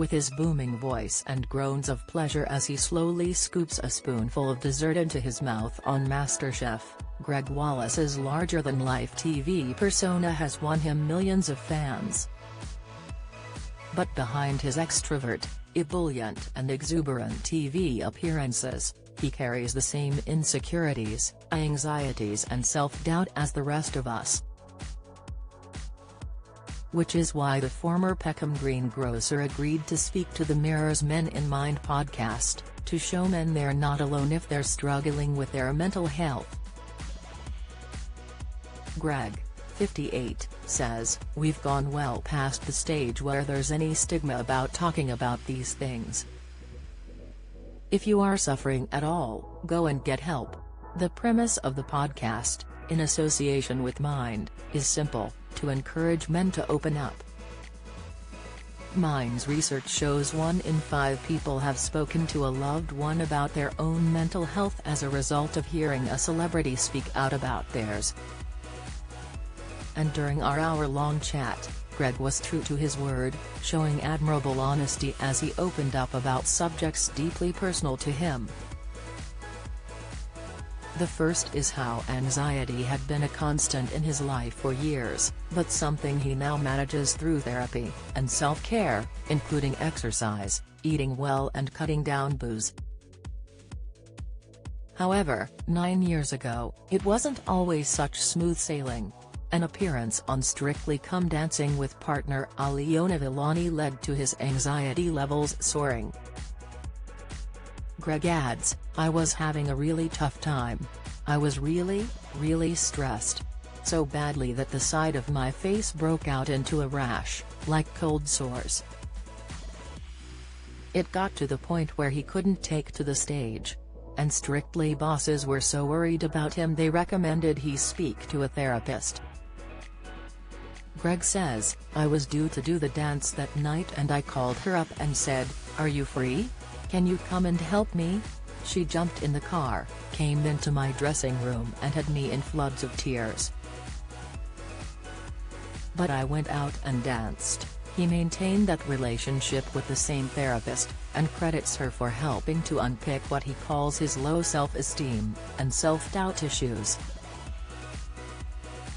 with his booming voice and groans of pleasure as he slowly scoops a spoonful of dessert into his mouth on MasterChef. Gregg Wallace's larger-than-life TV persona has won him millions of fans. But behind his extrovert, ebullient and exuberant TV appearances, he carries the same insecurities, anxieties and self-doubt as the rest of us. Which is why the former Peckham greengrocer agreed to speak to the Mirror's Men in Mind podcast, to show men they're not alone if they're struggling with their mental health. Gregg, 58, says, "We've gone well past the stage where there's any stigma about talking about these things. If you are suffering at all, go and get help." The premise of the podcast, in association with Mind, is simple: to encourage men to open up. Mind's research shows 1 in 5 people have spoken to a loved one about their own mental health as a result of hearing a celebrity speak out about theirs. And during our hour-long chat, Gregg was true to his word, showing admirable honesty as he opened up about subjects deeply personal to him. The first is how anxiety had been a constant in his life for years, but something he now manages through therapy and self-care, including exercise, eating well and cutting down booze. However, 9 years ago, it wasn't always such smooth sailing. An appearance on Strictly Come Dancing with partner Aliona Villani led to his anxiety levels soaring. Gregg adds, "I was having a really tough time. I was really stressed. So badly that the side of my face broke out into a rash, like cold sores. It got to the point where he couldn't take to the stage. And Strictly bosses were so worried about him they recommended he speak to a therapist." Gregg says, "I was due to do the dance that night and I called her up and said, 'Are you free? Can you come and help me?' She jumped in the car, came into my dressing room and had me in floods of tears. But I went out and danced." He maintained that relationship with the same therapist, and credits her for helping to unpick what he calls his low self-esteem and self-doubt issues.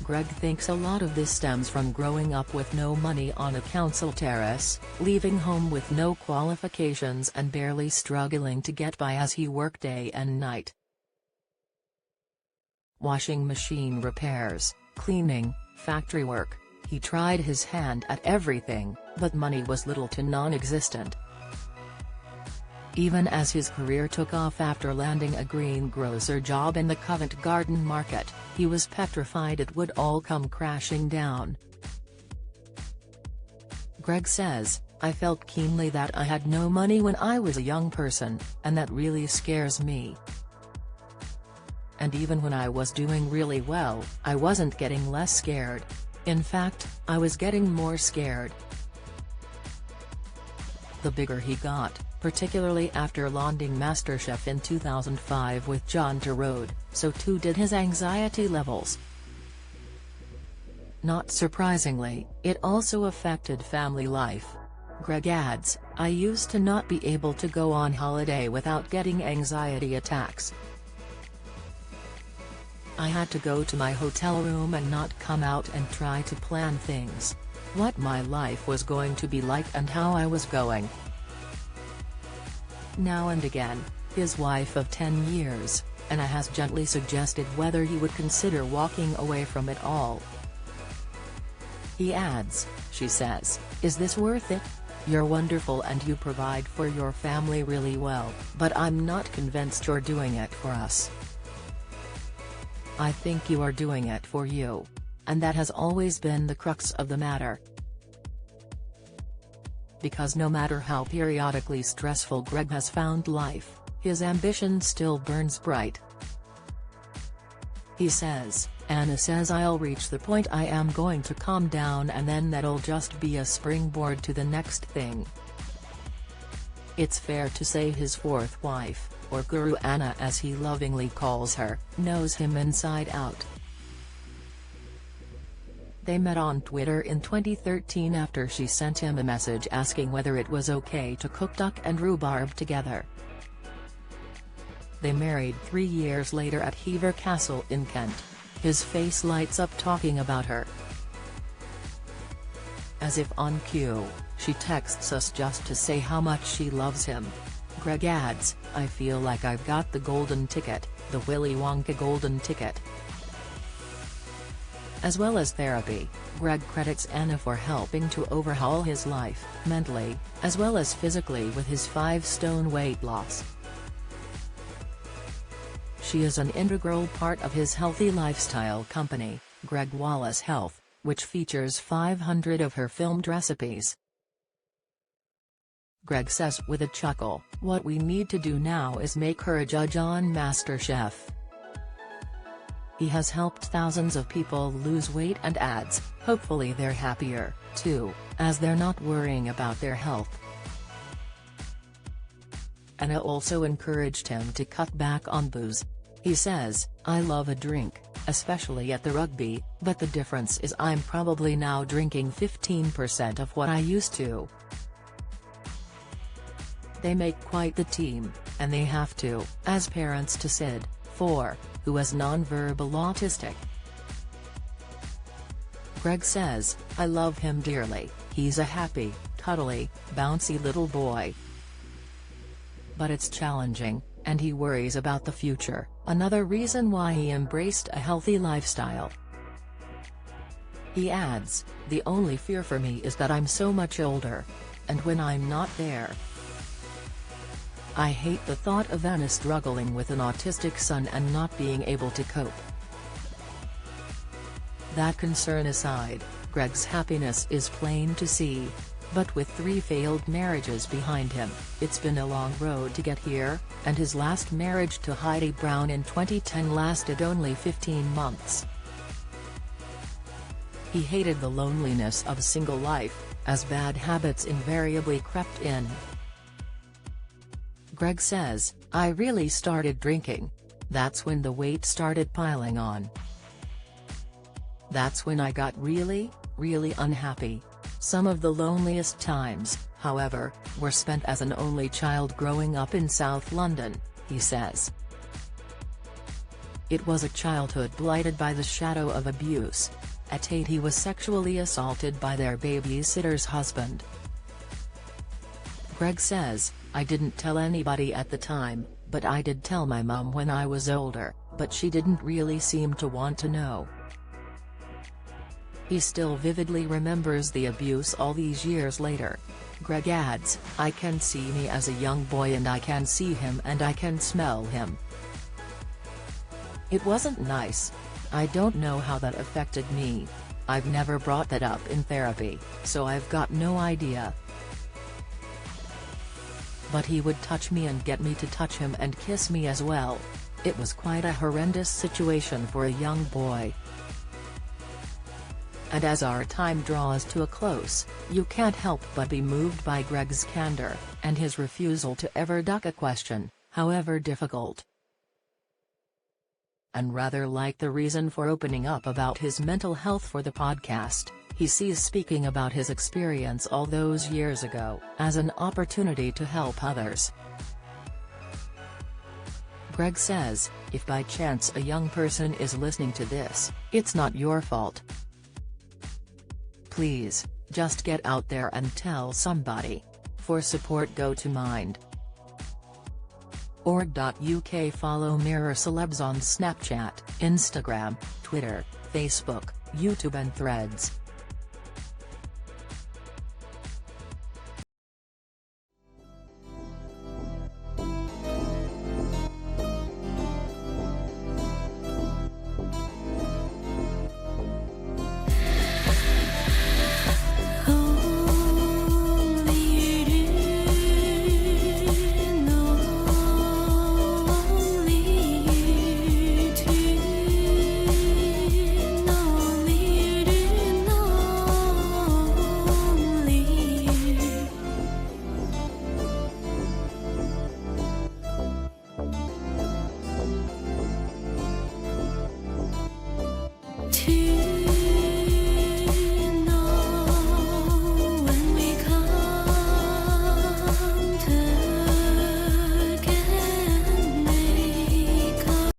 Gregg thinks a lot of this stems from growing up with no money on a council terrace, leaving home with no qualifications and barely struggling to get by as he worked day and night. Washing machine repairs, cleaning, factory work, he tried his hand at everything, but money was little to non-existent. Even as his career took off after landing a greengrocer job in the Covent Garden market, he was petrified it would all come crashing down. Gregg says, "I felt keenly that I had no money when I was a young person, and that really scares me. And even when I was doing really well, I wasn't getting less scared. In fact, I was getting more scared." The bigger he got, particularly after landing MasterChef in 2005 with John Turode, so too did his anxiety levels. Not surprisingly, it also affected family life. Gregg adds, "I used to not be able to go on holiday without getting anxiety attacks. I had to go to my hotel room and not come out and try to plan things. What my life was going to be like and how I was going." Now and again, his wife of 10 years, Anna has gently suggested whether he would consider walking away from it all. He adds, she says, "Is this worth it? You're wonderful and you provide for your family really well, but I'm not convinced you're doing it for us. I think you are doing it for you. And that has always been the crux of the matter." Because no matter how periodically stressful Gregg has found life, his ambition still burns bright. He says, "Anna says I'll reach the point I am going to calm down and then that'll just be a springboard to the next thing." It's fair to say his fourth wife, or Guru Anna as he lovingly calls her, knows him inside out. They met on Twitter in 2013 after she sent him a message asking whether it was okay to cook duck and rhubarb together. They married 3 years later at Hever Castle in Kent. His face lights up talking about her. As if on cue, she texts us just to say how much she loves him. Gregg adds, "I feel like I've got the golden ticket, the Willy Wonka golden ticket." As well as therapy, Gregg credits Anna for helping to overhaul his life, mentally, as well as physically with his 5-stone weight loss. She is an integral part of his healthy lifestyle company, Gregg Wallace Health, which features 500 of her filmed recipes. Gregg says with a chuckle, "What we need to do now is make her a judge on MasterChef." He has helped thousands of people lose weight and adds, hopefully they're happier, too, as they're not worrying about their health. Anna also encouraged him to cut back on booze. He says, "I love a drink, especially at the rugby, but the difference is I'm probably now drinking 15% of what I used to." They make quite the team, and they have to, as parents to Sid, 4, who is non-verbal autistic. Gregg says, "I love him dearly, he's a happy, cuddly, bouncy little boy. But it's challenging, and he worries about the future, another reason why he embraced a healthy lifestyle." He adds, "The only fear for me is that I'm so much older. And when I'm not there, I hate the thought of Anna struggling with an autistic son and not being able to cope." That concern aside, Gregg's happiness is plain to see. But with 3 failed marriages behind him, it's been a long road to get here, and his last marriage to Heidi Brown in 2010 lasted only 15 months. He hated the loneliness of single life, as bad habits invariably crept in. Gregg says, "I really started drinking. That's when the weight started piling on. That's when I got really, really unhappy. Some of the loneliest times, however, were spent as an only child growing up in South London," he says. "It was a childhood blighted by the shadow of abuse. At 8 he was sexually assaulted by their babysitter's husband." Gregg says, "I didn't tell anybody at the time, but I did tell my mum when I was older, but she didn't really seem to want to know." He still vividly remembers the abuse all these years later. Gregg adds, "I can see me as a young boy and I can see him and I can smell him. It wasn't nice. I don't know how that affected me. I've never brought that up in therapy, so I've got no idea. But he would touch me and get me to touch him and kiss me as well. It was quite a horrendous situation for a young boy." And as our time draws to a close, you can't help but be moved by Gregg's candor, and his refusal to ever duck a question, however difficult. And rather like the reason for opening up about his mental health for the podcast, he sees speaking about his experience all those years ago as an opportunity to help others. Gregg says, "If by chance a young person is listening to this, it's not your fault. Please, just get out there and tell somebody. For support go to mind.org.uk. Follow Mirror Celebs on Snapchat, Instagram, Twitter, Facebook, YouTube and Threads.